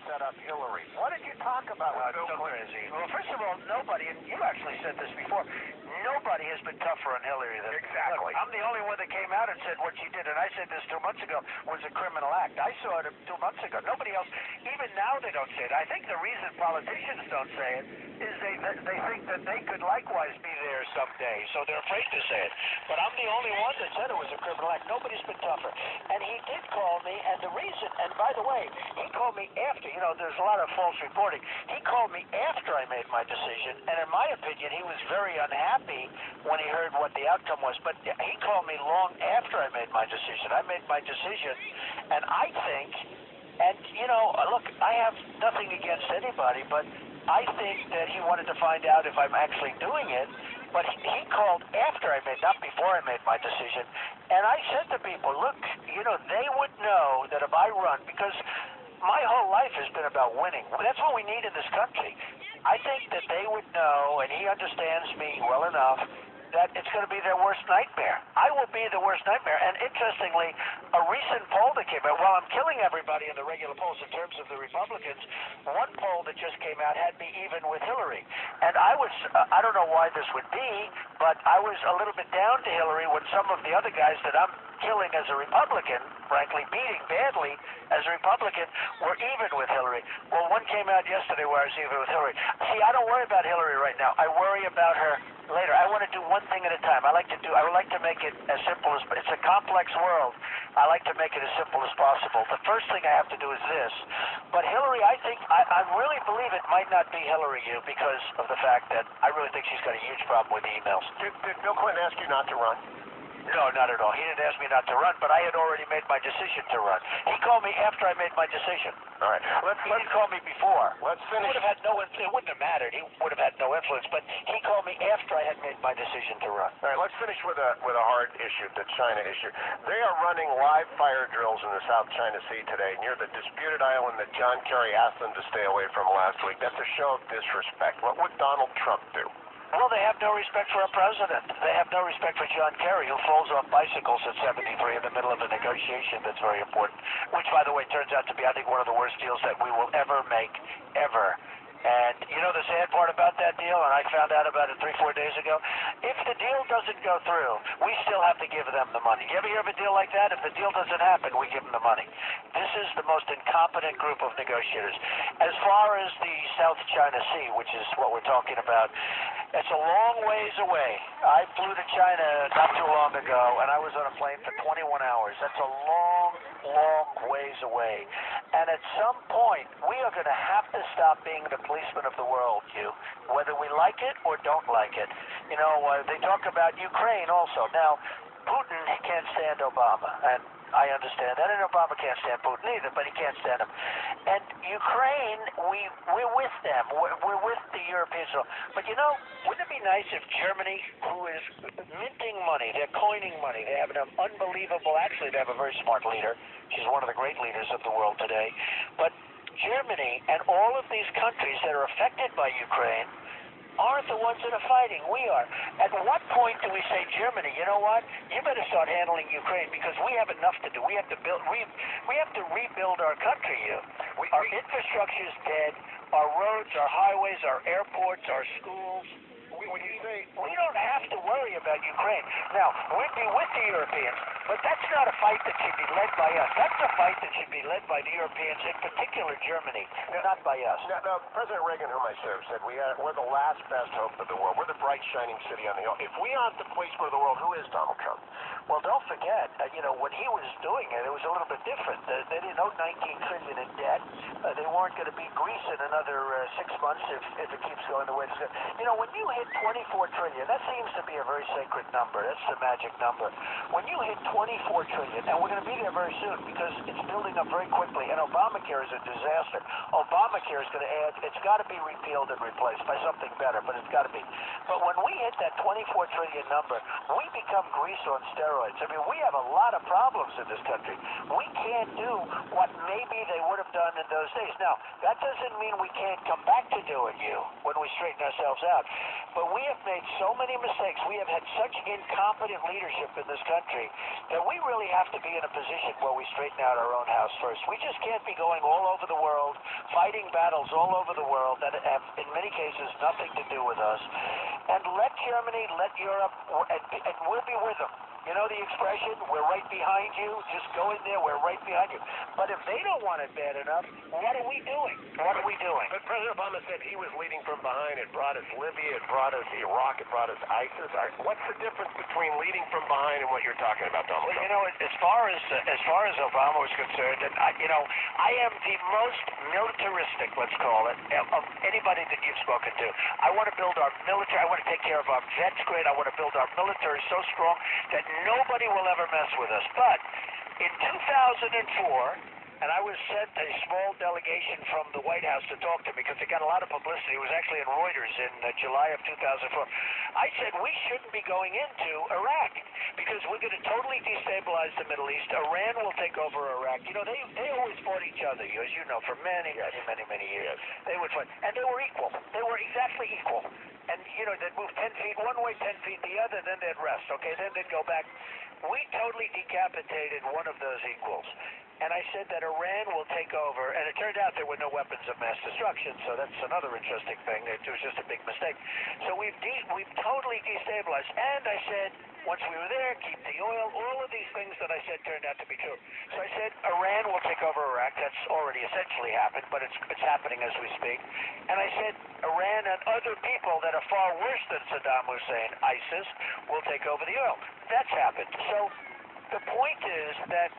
set up Hillary. What did you talk about with Bill Clinton? Crazy. Well, first of all, nobody, and you actually said this before, nobody has been tougher on Hillary than Exactly. Look, I'm the only one that came out and said what she did, and I said this 2 months ago was a criminal act. I saw it 2 months ago. Nobody else, even now they don't say it. I think the reason politicians don't say it is they think that they could likewise be there someday, so they're afraid to say it. But I'm the only one that said it was a criminal act. Nobody's been tougher. And he did call me, and the reason, and by the way, he called me after, there's a lot of false reporting. He called me after I made my decision, and in my opinion, he was very unhappy when he heard what the outcome was. But he called me long after I made my decision. I made my decision, and I think, and look, I have nothing against anybody, but I think that he wanted to find out if I'm actually doing it. But he called after I made, not before I made my decision. And I said to people, look, they would know that if I run, because my whole life has been about winning. That's what we need in this country. I think that they would know, and he understands me well enough, that it's going to be their worst nightmare. I will be the worst nightmare. And interestingly, a recent poll that came out, while I'm killing everybody in the regular polls in terms of the Republicans, one poll that just came out had me even with Hillary. And I don't know why this would be, but I was a little bit down to Hillary when some of the other guys that I'm killing as a Republican, frankly, beating badly as a Republican, were even with Hillary. Well, one came out yesterday where I was even with Hillary. See, I don't worry about Hillary right now. I worry about her later. I want to do one thing at a time. I would like to make it as simple as, it's a complex world. I like to make it as simple as possible. The first thing I have to do is this. But Hillary, I think, I really believe it might not be Hillary because of the fact that I really think she's got a huge problem with the emails. Did Bill Clinton ask you not to run? No, not at all. He didn't ask me not to run, but I had already made my decision to run. He called me after I made my decision. All right. He didn't call me before. Let's finish. It wouldn't have mattered. He would have had no influence, but he called me after I had made my decision to run. All right, let's finish with a hard issue, the China issue. They are running live fire drills in the South China Sea today near the disputed island that John Kerry asked them to stay away from last week. That's a show of disrespect. What would Donald Trump do? Well, they have no respect for a president. They have no respect for John Kerry, who falls off bicycles at 73 in the middle of a negotiation that's very important, which, by the way, turns out to be, I think, one of the worst deals that we will ever make, ever. And the sad part about that deal, and I found out about it 3-4 days ago, if the deal doesn't go through, we still have to give them the money. You ever hear of a deal like that? If the deal doesn't happen, we give them the money. This is the most incompetent group of negotiators. As far as the South China Sea, which is what we're talking about, it's a long ways away. I flew to China not too long ago, and I was on a plane for 21 hours. That's a long, long ways away. And at some point, we are going to have to stop being the policeman of the world, whether we like it or don't like it. They talk about Ukraine also. Now, Putin can't stand Obama, and I understand that, and Obama can't stand Putin either, but he can't stand him. And Ukraine, we're with them. We're with the Europeans. But wouldn't it be nice if Germany, who is minting money, they're coining money, they have an unbelievable, actually they have a very smart leader. She's one of the great leaders of the world today. But Germany and all of these countries that are affected by Ukraine aren't the ones that are fighting. We are. At what point do we say, Germany, you know what? You better start handling Ukraine because we have enough to do. We have to build. We have to rebuild our country. Our infrastructure is dead. Our roads, our highways, our airports, our schools. When you say we don't have to worry about Ukraine. Now, we'd be with the Europeans, but that's not a fight that should be led by us. That's a fight that should be led by the Europeans, in particular Germany, not by us. Now, President Reagan, whom I served, said we're the last best hope of the world. We're the bright, shining city on the hill. If we aren't the policeman of the world, who is Donald Trump? Well, don't forget, when he was doing it, it was a little bit different. They didn't owe $19 trillion in debt. They weren't going to be Greece in another 6 months if it keeps going the way it's going. When you hit $24 trillion, that seems to be a very sacred number. That's the magic number. When you hit $24 trillion, and we're going to be there very soon because it's building up very quickly, and Obamacare is a disaster. Obamacare is going to add, it's got to be repealed and replaced by something better, but it's got to be. But when we hit that $24 trillion number, we become Greece on steroids. We have a lot of problems in this country. We can't do what maybe they would have done in those days. Now, that doesn't mean we can't come back to doing you when we straighten ourselves out. But we have made so many mistakes. We have had such incompetent leadership in this country that we really have to be in a position where we straighten out our own house first. We just can't be going all over the world, fighting battles all over the world that have, in many cases, nothing to do with us. And let Germany, let Europe, and we'll be with them. You know the expression, we're right behind you, just go in there, we're right behind you. But if they don't want it bad enough, what are we doing? What are we doing? But President Obama said he was leading from behind. It brought us Libya, it brought us Iraq, it brought us ISIS. What's the difference between leading from behind and what you're talking about, Donald Trump? You know, as far as Obama was concerned, and I am the most militaristic, let's call it, of anybody that you've spoken to. I want to build our military, I want to take care of our vets great, I want to build our military so strong that nobody will ever mess with us. But in 2004, and I was sent a small delegation from the White House to talk to me because it got a lot of publicity. It was actually in Reuters in July of 2004. I said we shouldn't be going into Iraq because we're going to totally destabilize the Middle East. Iran will take over Iraq. You know, they always fought each other, as you know, for many years. They would fight, and they were equal. They were exactly equal. And, you know, they'd move 10 feet one way, 10 feet the other, then they'd rest, okay? Then they'd go back. We totally decapitated one of those equals. And I said that Iran will take over, and it turned out there were no weapons of mass destruction, so that's another interesting thing. It was just a big mistake. So we've totally destabilized. And I said, once we were there, keep the oil, all of these things that I said turned out to be true. So I said, Iran will take over Iraq. That's already essentially happened, but it's happening as we speak. And I said, Iran and other people that are far worse than Saddam Hussein, ISIS, will take over the oil. That's happened. So the point is that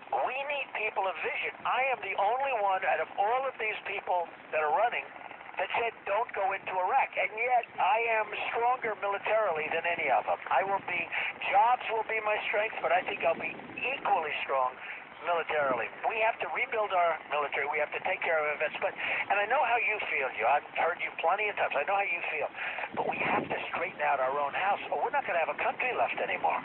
we need people of vision. I am the only one out of all of these people that are running that said don't go into Iraq. And yet I am stronger militarily than any of them. Jobs will be my strength, but I think I'll be equally strong militarily. We have to rebuild our military. We have to take care of our vets. And I know how you feel. I've heard you plenty of times. I know how you feel. But we have to straighten out our own house, or we're not going to have a country left anymore.